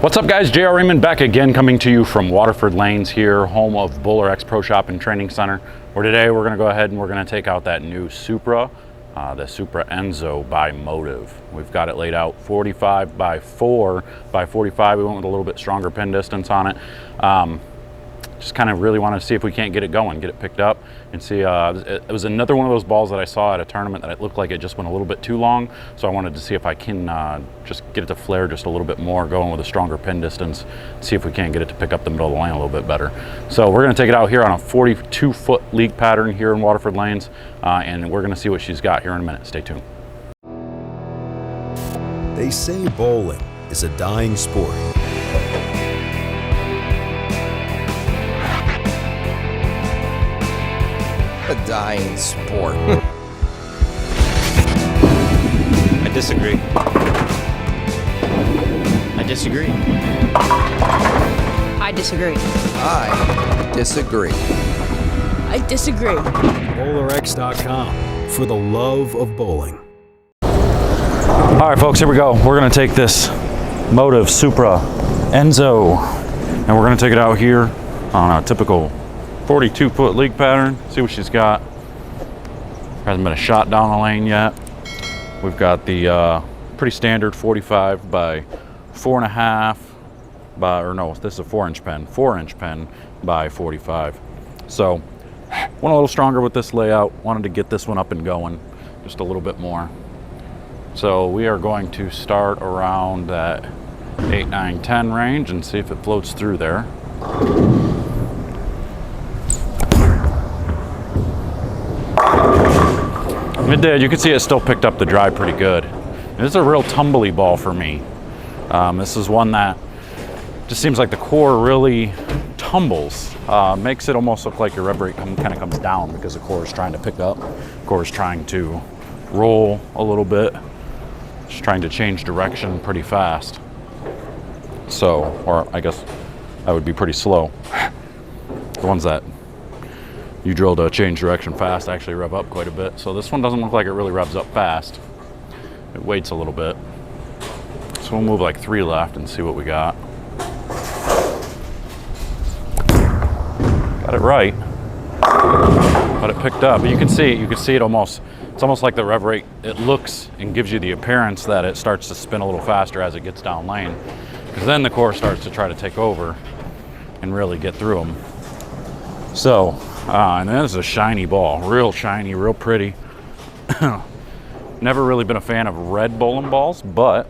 What's up guys, JR Raymond back again, coming to you from Waterford Lanes here, home of BowlerX Pro Shop and Training Center, where today we're gonna go ahead and we're gonna take out that new Supra, the Supra Enzo by Motiv. We've got it laid out 45 by 4 by 45. We went with a little bit stronger pin distance on it. Just kind of really wanted to see if we can't get it going, get it picked up, and see. It was another one of those balls that I saw at a tournament that it looked like it just went a little bit too long, so I wanted to see if I can just get it to flare just a little bit more, going with a stronger pin distance, see if we can't get it to pick up the middle of the lane a little bit better. So we're going to take it out here on a 42-foot league pattern here in Waterford Lanes, and we're going to see what she's got here in a minute. Stay tuned. They say bowling is a dying sport. A dying sport. I disagree. I disagree. I disagree. I disagree. I disagree. BowlerX.com, for the love of bowling. All right, folks, here we go. We're going to take this Motiv Supra Enzo, and we're going to take it out here on a typical 42-foot league pattern, see what she's got. Hasn't been a shot down the lane yet. We've got the pretty standard 45 by 4.5 by, or no, this is a 4-inch pen, 4-inch pen by 45. So went a little stronger with this layout, wanted to get this one up and going just a little bit more. So we are going to start around that 8, 9, 10 range and see if it floats through there. It did. You can see it still picked up the drive pretty good. This is a real tumbly ball for me. This is one that just seems like the core really tumbles. Makes it almost look like your rev rate kind of comes down because the core is trying to pick up. The core is trying to roll a little bit. Just trying to change direction pretty fast. So, or I guess that would be pretty slow. The ones that you drill to change direction fast actually rev up quite a bit. So this one doesn't look like it really revs up fast. It waits a little bit. So we'll move like 3 left and see what we got. Got it right, but it picked up. But you can see it almost, it's almost like the rev rate, it looks and gives you the appearance that it starts to spin a little faster as it gets down lane. Because then the core starts to try to take over and really get through them. So, and this is a shiny ball, real shiny, real pretty. Never really been a fan of red bowling balls, but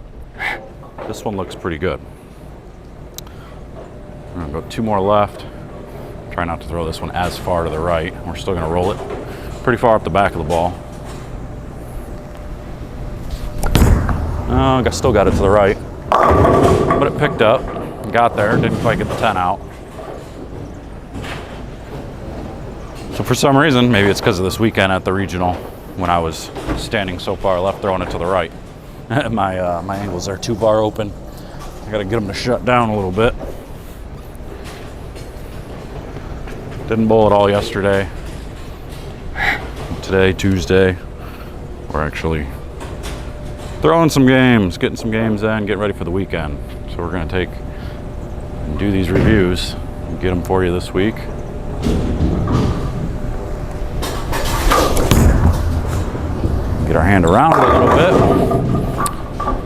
this one looks pretty good. I'm gonna go 2 more left. Try not to throw this one as far to the right. We're still gonna roll it pretty far up the back of the ball. I still got it to the right, but it picked up, got there, didn't quite get the 10 out. So for some reason, maybe it's because of this weekend at the regional, when I was standing so far left, throwing it to the right. my angles are too far open. I gotta get them to shut down a little bit. Didn't bowl at all yesterday. Today, Tuesday, we're actually throwing some games, getting some games in, getting ready for the weekend. So we're gonna take and do these reviews and get them for you this week. Get our hand around it a little bit.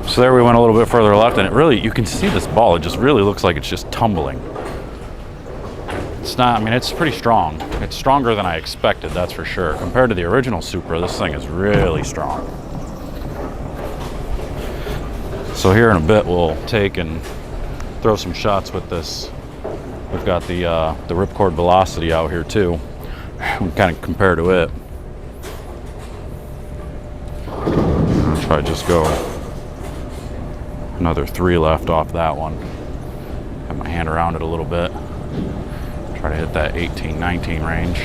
So there we went a little bit further left, and it really, you can see this ball, it just really looks like it's just tumbling. It's not, I mean, it's pretty strong. It's stronger than I expected, that's for sure. Compared to the original Supra, this thing is really strong. So here in a bit, we'll take and throw some shots with this. We've got the Ripcord velocity out here too. We kind of compare to it. I'll try to just go another 3 left off that one. Have my hand around it a little bit. Try to hit that 18, 19 range.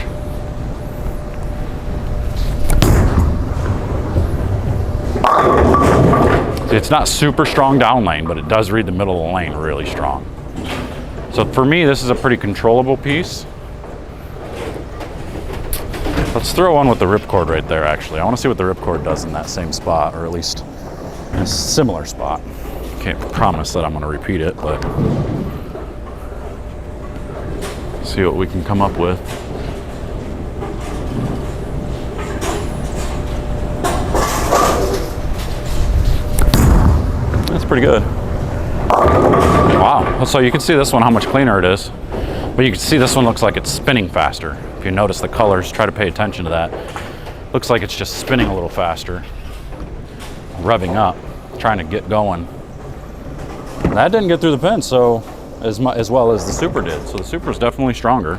See, it's not super strong down lane, but it does read the middle of the lane really strong. So for me, this is a pretty controllable piece. Let's throw one with the Ripcord right there, actually. I want to see what the Ripcord does in that same spot, or at least in a similar spot. can't promise that I'm going to repeat it, but see what we can come up with. That's pretty good. Wow. So you can see this one, how much cleaner it is. But you can see this one looks like it's spinning faster. If you notice the colors, try to pay attention to that. Looks like it's just spinning a little faster. Revving up, trying to get going. That didn't get through the pin so as well as the Supra did. So the Supra's definitely stronger.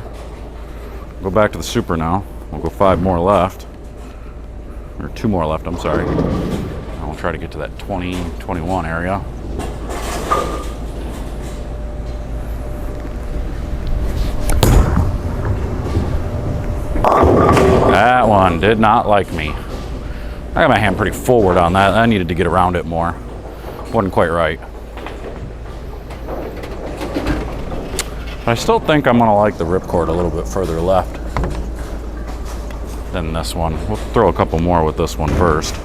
Go back to the Supra now. We'll go 5 more left. Or 2 more left, I'm sorry. I'll try to get to that 20, 21 area. That one did not like me. I got my hand pretty forward on that. I needed to get around it more. Wasn't quite right. But I still think I'm gonna like the Ripcord a little bit further left than this one. We'll throw a couple more with this one first. See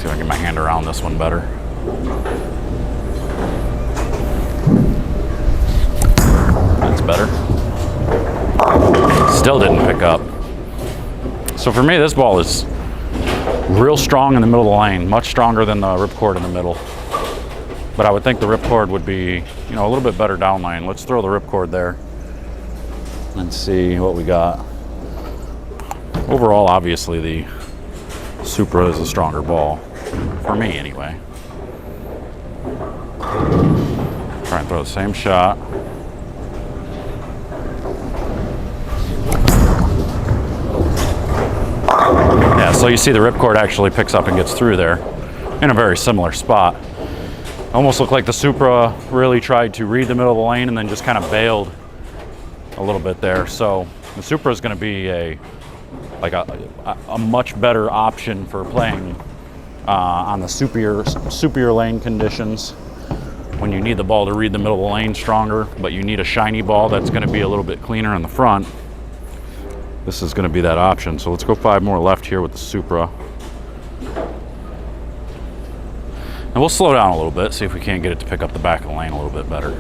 if I can get my hand around this one better. That's better. Still didn't pick up. So for me, this ball is real strong in the middle of the lane, much stronger than the Ripcord in the middle. But I would think the Ripcord would be, you know, a little bit better down lane. Let's throw the Ripcord there and see what we got. Overall, obviously, the Supra is a stronger ball, for me anyway. Try and throw the same shot. Yeah, so you see the Ripcord actually picks up and gets through there in a very similar spot. Almost looked like the Supra really tried to read the middle of the lane and then just kind of bailed a little bit there. So the Supra is going to be a much better option for playing on the superior lane conditions when you need the ball to read the middle of the lane stronger, but you need a shiny ball that's going to be a little bit cleaner in the front. This is going to be that option. So let's go 5 more left here with the Supra. And we'll slow down a little bit, see if we can't get it to pick up the back of the lane a little bit better.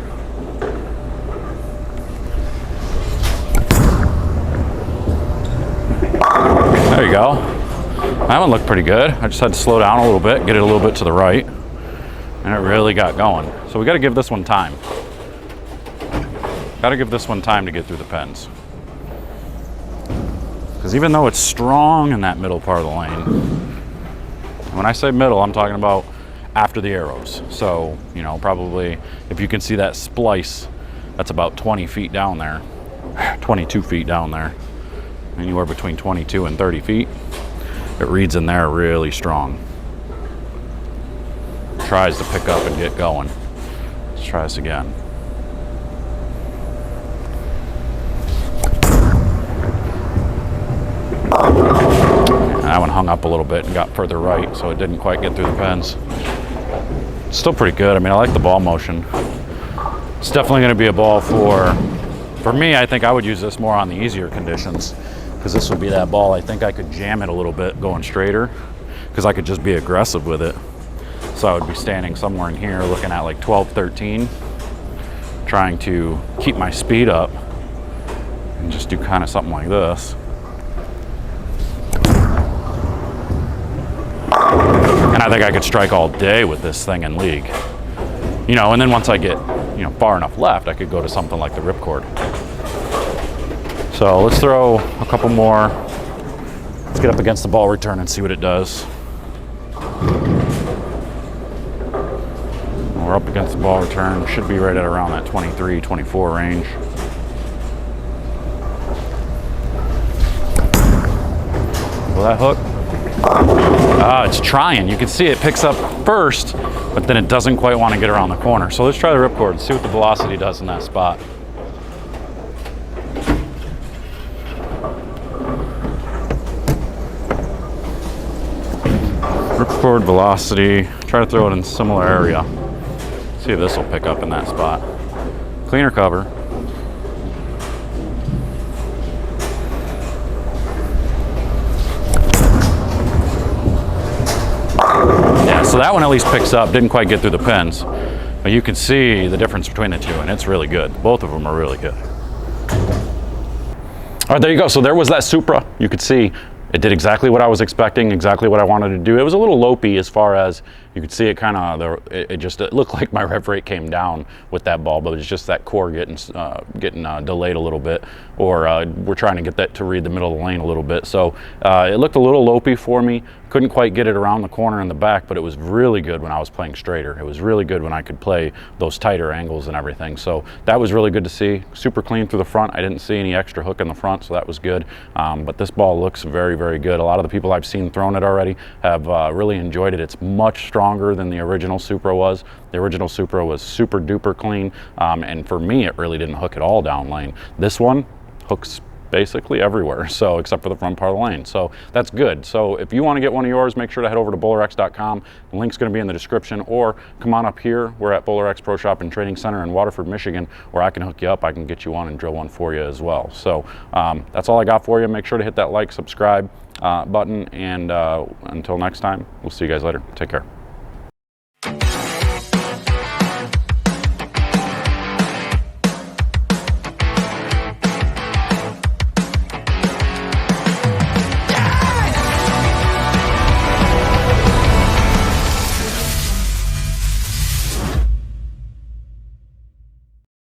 There you go. That one looked pretty good. I just had to slow down a little bit, get it a little bit to the right, and it really got going. So we got to give this one time. Got to give this one time to get through the pins. Because even though it's strong in that middle part of the lane, when I say middle, I'm talking about after the arrows. So, you know, probably if you can see that splice, that's about 20 feet down there, 22 feet down there, anywhere between 22 and 30 feet. It reads in there really strong. Tries to pick up and get going. Let's try this again. That one hung up a little bit and got further right, so it didn't quite get through the pins. Still pretty good. I mean, I like the ball motion. It's definitely going to be a ball for me. I think I would use this more on the easier conditions, because this would be that ball. I think I could jam it a little bit going straighter, because I could just be aggressive with it. So I would be standing somewhere in here looking at like 12, 13, trying to keep my speed up and just do kind of something like this. And I think I could strike all day with this thing in league. You know, and then once I get, you know, far enough left, I could go to something like the Ripcord. So let's throw a couple more. Let's get up against the ball return and see what it does. We're up against the ball return. Should be right at around that 23, 24 range. Will that hook? It's trying. You can see it picks up first, but then it doesn't quite want to get around the corner. So let's try the Ripcord and see what the velocity does in that spot. Ripcord velocity. Try to throw it in a similar area. See if this will pick up in that spot. Cleaner cover. So that one at least picks up, didn't quite get through the pins. But you can see the difference between the two, and it's really good. Both of them are really good. All right, there you go. So there was that Supra. You could see it did exactly what I was expecting, exactly what I wanted to do. It was a little lopey as far as you could see it kind of, it looked like my rev rate came down with that ball, but it's just that core getting delayed a little bit, or we're trying to get that to read the middle of the lane a little bit. So it looked a little lopey for me. Couldn't quite get it around the corner in the back, but it was really good when I was playing straighter. It was really good when I could play those tighter angles and everything. So that was really good to see. Super clean through the front. I didn't see any extra hook in the front, so that was good. But this ball looks very, very good. A lot of the people I've seen thrown it already have really enjoyed it. It's much stronger than the original Supra was. The original Supra was super duper clean, and for me, it really didn't hook at all down lane. This one hooks basically everywhere, so except for the front part of the lane. So that's good. So if you want to get one of yours, make sure to head over to BowlerX.com. The link's going to be in the description, or come on up here. We're at BowlerX Pro Shop and Training Center in Waterford, Michigan, where I can hook you up. I can get you one and drill one for you as well. So that's all I got for you. Make sure to hit that like, subscribe button, and until next time, we'll see you guys later. Take care.